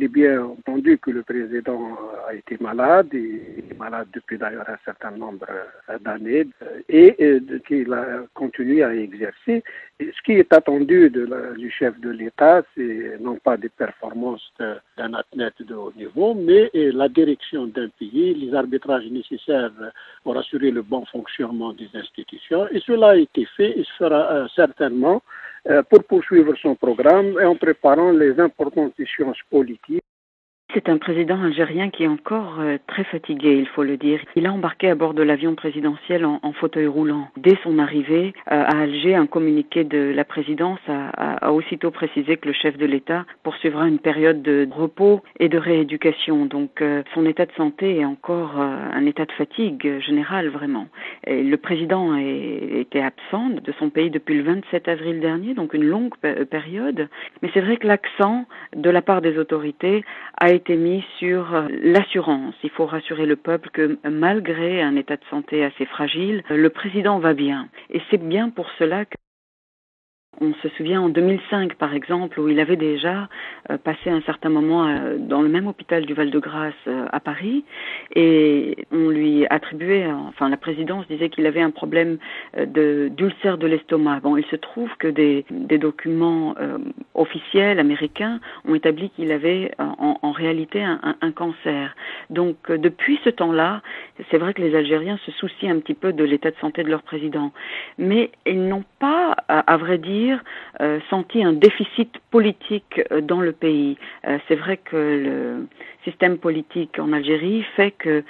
il est bien entendu que le président a été malade, il est malade depuis d'ailleurs un certain nombre d'années, et qu'il a continué à exercer. Et ce qui est attendu du chef de l'État, c'est non pas des performances d'un athlète de haut niveau, mais la direction d'un pays, les arbitrages nécessaires pour assurer le bon fonctionnement des institutions. Et cela a été fait et se fera certainement pour poursuivre son programme et en préparant les importantes échéances politiques. C'est un président algérien qui est encore très fatigué, il faut le dire. Il a embarqué à bord de l'avion présidentiel en fauteuil roulant. Dès son arrivée à Alger, un communiqué de la présidence a aussitôt précisé que le chef de l'État poursuivra une période de repos et de rééducation. Donc son état de santé est encore un état de fatigue générale, vraiment. Et le président était absent de son pays depuis le 27 avril dernier, donc une longue période. Mais c'est vrai que l'accent de la part des autorités a été mis sur l'assurance. Il faut rassurer le peuple que malgré un état de santé assez fragile, le président va bien. Et c'est bien pour cela que on se souvient en 2005, par exemple, où il avait déjà passé un certain moment dans le même hôpital du Val-de-Grâce à Paris, et on lui attribuait, enfin la présidence disait qu'il avait un problème d'ulcère de l'estomac. Bon, il se trouve que des documents officiels américains ont établi qu'il avait en réalité un cancer. Donc depuis ce temps-là, c'est vrai que les Algériens se soucient un petit peu de l'état de santé de leur président, mais ils n'ont pas, à vrai dire, senti un déficit politique dans le pays. C'est vrai que le système politique en Algérie fait que